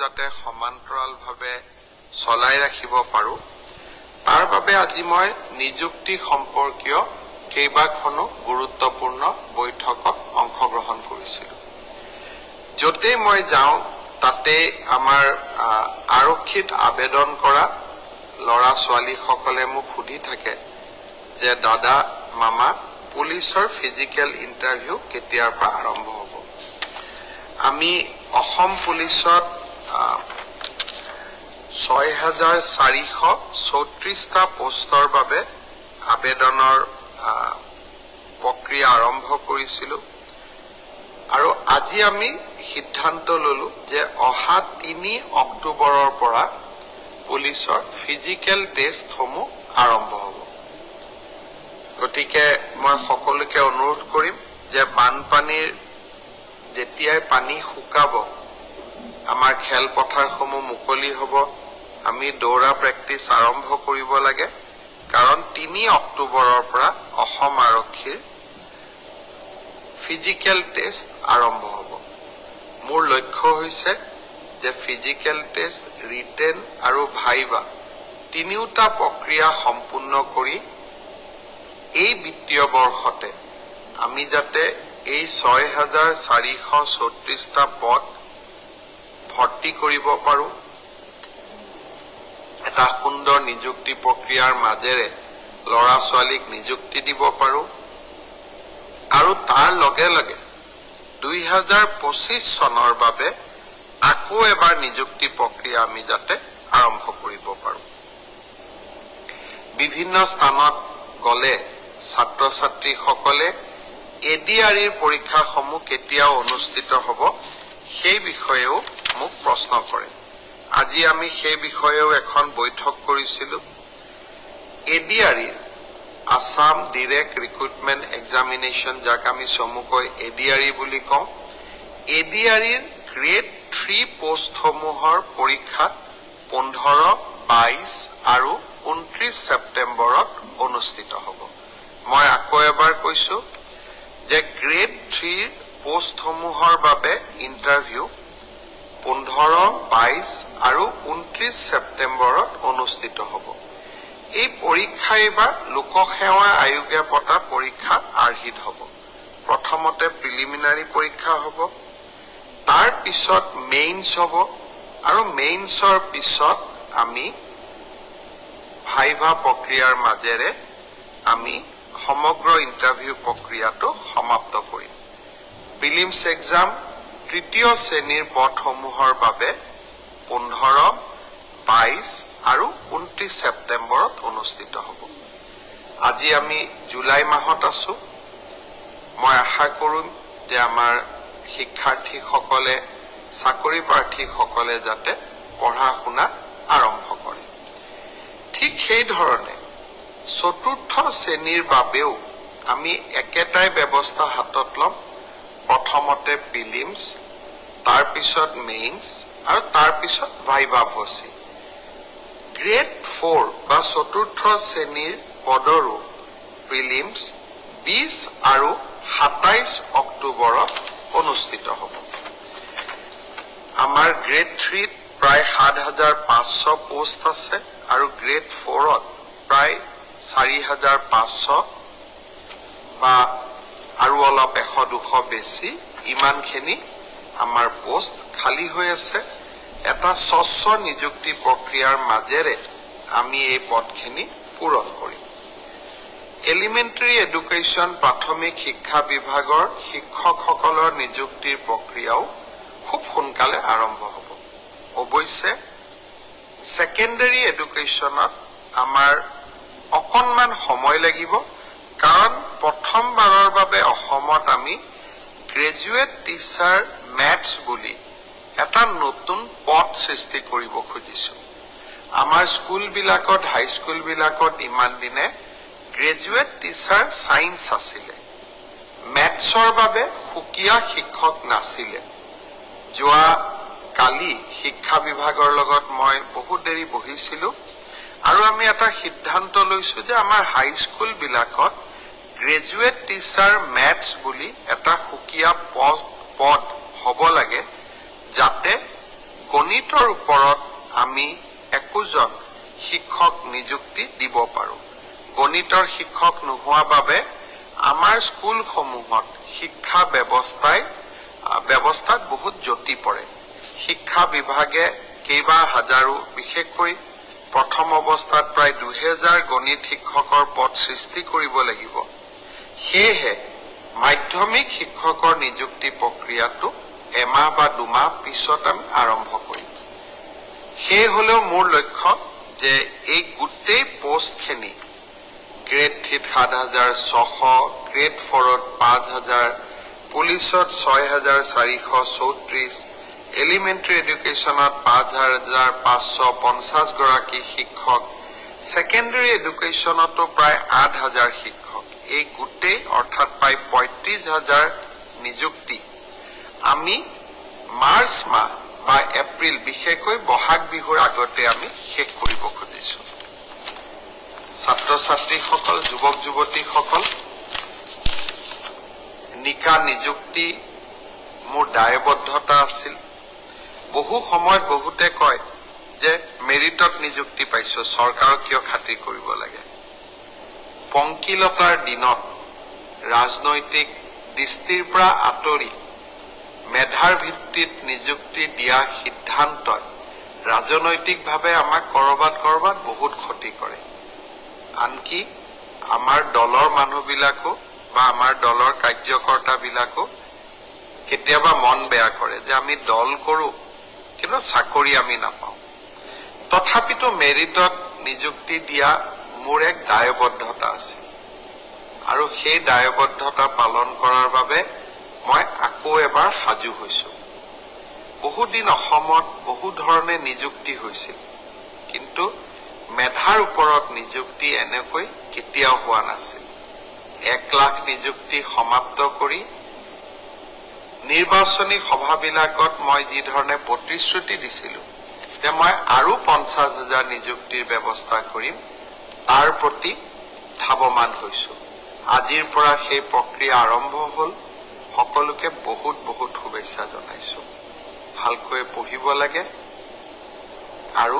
যাতে সমান্তৰালভাৱে চলাই ৰাখিব পাৰো তাৰ বাবে আজি মই নিযুক্তি সম্পৰ্কীয় কেইবাখনো গুৰুত্বপূৰ্ণ বৈঠকত অংশগ্ৰহণ কৰিছিলো যতে মই যাওঁ তাতে আমাৰ আৰক্ষীত আবেদন কৰা লৰা ছোৱালী সকলে মোক সুধি থাকে যে দাদা মামা পুলিচৰ ফিজিক্যাল ইন্টাৰভিউ কেতিয়াৰ পৰা আৰম্ভ হ'ব আমি অসম পুলিচত 6434টা পোষ্টৰ বাবে আবেদনৰ প্ৰক্ৰিয়া আৰম্ভ কৰিছিলো আৰু আজি আমি সিদ্ধান্ত ললো যে অহা 3 অক্টোবৰৰ পৰা পুলিচৰ ফিজিক্যাল টেষ্ট সমূহ আৰম্ভ হ'ব গতিকে মই সকলোকে অনুৰোধ কৰিম যে বানপানীৰ যেতিয়াই পানী শুকাব আমাৰ খেল পথাৰসমূহ মুকলি হ'ব আমি দৌৰা প্ৰেক্টিছ আৰম্ভ কৰিব লাগে কাৰণ 3 অক্টোবৰৰ পৰা অসম আৰক্ষীৰ ফিজিক্যাল টেষ্ট আৰম্ভ হ'ব মোৰ লক্ষ্য হৈছে যে ফিজিক্যাল টেষ্ট ৰিটেন আৰু ভাইভা তিনিওটা প্ৰক্ৰিয়া সম্পূৰ্ণ কৰি এই বিত্তীয় বৰ্ষতে আমি যাতে এই 6434টা পদ ভৰ্তি কৰিব পাৰো এটা সুন্দৰ নিযুক্তি প্ৰক্ৰিয়াৰ মাজেৰে লৰা ছোৱালীক নিযুক্তি দিব পাৰো আৰু তাৰ লগে লগে 2025 চনৰ বাবে আকৌ এবাৰ নিযুক্তি প্ৰক্ৰিয়া আমি যাতে আৰম্ভ কৰিব পাৰো বিভিন্ন স্থানত গলে ছাত্ৰ ছাত্ৰী সকলে এডিআৰইৰ পৰীক্ষাসমূহ কেতিয়া অনুষ্ঠিত হ'ব সেই বিষয়েও মোক প্ৰশ্ন কৰে আজি আমি সেই বিষয়েও এখন বৈঠক কৰিছিলো এডিআৰইৰ আসাম ডাইৰেক্ট ৰিক্ৰুটমেন্ট এক্সামিনেশন যাক আমি চমুকৈ এডিআৰই বুলি কওঁ এডিআৰইৰ গ্ৰেড 3 পোষ্টসমূহৰ পৰীক্ষা 15, 22 আৰু 29 সেপ্টেম্বৰত অনুষ্ঠিত হ'ব মই আকৌ এবাৰ কৈছো যে গ্ৰেড 3 পোষ্টসমূহৰ বাবে ইন্টাৰভিউ 15, 22 আৰু 29 সেপ্টেম্বৰত অনুষ্ঠিত হ'ব এই পৰীক্ষা এবাৰ লোকসেৱা আয়োগে পতা পৰীক্ষা আৰ্হিত হ'ব প্ৰথমতে প্ৰিলিমিনাৰী পৰীক্ষা হ'ব তাৰ পিছত মেইনছ হ'ব আৰু মেইনছৰ পিছত আমি ভাইভা প্ৰক্ৰিয়াৰ মাজেৰে আমি সমগ্ৰ ইন্টাৰভিউ প্ৰক্ৰিয়াটো সমাপ্ত কৰিম প্ৰিলিমছ এক্সাম তৃতীয় শ্ৰেণীৰ পদসমূহৰ বাবে 15, 22 আৰু 29 সেপ্টেম্বৰত অনুষ্ঠিত হ'ব আজি আমি জুলাই মাহত আছো মই আশা কৰিম যে আমাৰ শিক্ষাৰ্থী সকলে চাকৰি প্ৰাৰ্থী সকলে যাতে পঢ়া শুনা আৰম্ভ কৰে ঠিক সেই ধৰণে চতুৰ্থ শ্ৰেণীৰ বাবেও আমি একেটাই ব্যৱস্থা হাতত লম প্ৰথমতে প্ৰিলিমছ তাৰ পিছত মেইনছ আৰু তাৰ পিছত ভাইভা ভচি গ্ৰেড 4 বা চতুৰ্থ শ্ৰেণীৰ পদৰো প্ৰিলিমছ 20 আৰু 27 অক্টোবৰত অনুষ্ঠিত হ'ব আমাৰ গ্ৰেড 3 প্ৰায় 7500 পোষ্ট আছে আৰু গ্ৰেড 4ত প্ৰায় 4500 বা আৰু অলপ 100-200 বেছি ইমানখিনি আমাৰ পোষ্ট খালি হৈ আছে এটা স্বচ্ছ নিযুক্তি প্ৰক্ৰিয়াৰ মাজেৰে আমি এই পদখিনি পূৰণ কৰিম এলিমেন্টাৰী এডুকেশ্যন প্ৰাথমিক শিক্ষা বিভাগৰ শিক্ষকসকলৰ নিযুক্তিৰ প্ৰক্ৰিয়াও খুব সোনকালে আৰম্ভ হ'ব অৱশ্যে সেকেন্ডাৰী এডুকেশ্যনত আমাৰ অকনমান সময় লাগিব কাৰণ প্ৰথমবাৰৰ বাবে অসমত আমি গ্ৰেজুৱেট টিচাৰ মেথছ বুলি এটা নতুন পদ সৃষ্টি কৰিব খুজিছো আমাৰ স্কুল বিলাকত হাই স্কুল বিলাকত ইমান দিনে গ্ৰেজুৱেট টিচাৰ সায়েন্স আছিলে মেথছৰ বাবে খুকিয়া শিক্ষক নাছিলে যোৱা কালি শিক্ষা বিভাগৰ লগত মই বহুত দেৰি বহিছিলো আৰু আমি এটা সিদ্ধান্ত লৈছো যে আমাৰ হাই স্কুল বিলাকত গ্ৰেজুৱেট টিচাৰ মেথছ বুলি এটা খুকিয়া পদ হ'ব লাগে যাতে গণিতৰ ওপৰত আমি একোজন শিক্ষক নিযুক্তি দিব পাৰো গণিতৰ শিক্ষক নোহোৱা বাবে আমাৰ স্কুলসমূহত শিক্ষা ব্যৱস্থাত বহুত জটি পৰে শিক্ষা বিভাগে কেইবা হাজাৰো বিশেষকৈ প্ৰথম অৱস্থাত প্ৰায় 2000 গণিত শিক্ষকৰ পদ সৃষ্টি কৰিব লাগিব সেয়ে মাধ্যমিক শিক্ষকৰ নিযুক্তি প্ৰক্ৰিয়াটো এমাহ বা দুমাহ পিছত আমি আৰম্ভ কৰিম সেই হলেও মোৰ লক্ষ্য যে এই গোটেই পোষ্টখিনি গ্ৰেড 3 7600 গ্ৰেড 4 5000 পুলিচত 6434 এলিমেন্টাৰী এডুকেশ্যনত 5550 গৰাকী শিক্ষক সেকেন্ডাৰী এডুকেশ্যনতো প্ৰায় 8000 শিক্ষক এই গোটেই অৰ্থাৎ প্ৰায় 35000 নিযুক্তি আমি মাৰ্চ মাহ বা এপ্ৰিল বিশেষকৈ বহাগ বিহুৰ আগতে আমি শেষ কৰিব খুজিছো ছাত্ৰ ছাত্ৰীসকল যুৱক যুৱতীসকল নিকা নিযুক্তি মোৰ দায়বদ্ধতা আছিল বহু সময়ত বহুতে কয় যে মেৰিটত নিযুক্তি পাইছো চৰকাৰক কিয় খাতিৰ কৰিব লাগে পংকিলতাৰ দিনত ৰাজনৈতিক দৃষ্টিৰ পৰা আঁতৰি মেধাৰ ভিত্তিত নিযুক্তি দিয়া সিদ্ধান্ত ৰাজনৈতিকভাৱে আমাক কৰবাত বহুত ক্ষতি কৰে আনকি আমাৰ দলৰ মানুহবিলাকো বা আমাৰ দলৰ কাৰ্যকৰ্তাবিলাকো কেতিয়াবা মন বেয়া কৰে যে আমি দল কৰো কিন্তু চাকৰি আমি নাপাওঁ তথাপিতো মেৰিটত নিযুক্তি দিয়া মোৰ এক দায়বদ্ধতা আছে আৰু সেই দায়বদ্ধতা পালন কৰাৰ বাবে মই আকৌ এবাৰ সাজু হৈছো বহুদিন অসমত বহু ধৰণে নিযুক্তি হৈছিল কিন্তু মেধাৰ ওপৰত নিযুক্তি এনেকৈ কেতিয়াও হোৱা নাছিল 1 লাখ নিযুক্তি সমাপ্ত কৰি নিৰ্বাচনী সভাবিলাকত মই যি ধৰণে প্ৰতিশ্ৰুতি দিছিলো যে মই আৰু 50000 নিযুক্তিৰ ব্যৱস্থা কৰিম তাৰ প্ৰতি ধাৱমান হৈছো আজিৰ পৰা সেই প্ৰক্ৰিয়া আৰম্ভ হ'ল সকলোকে বহুত শুভেচ্ছা জনাইছো ভালকৈ পঢ়িব লাগে আৰু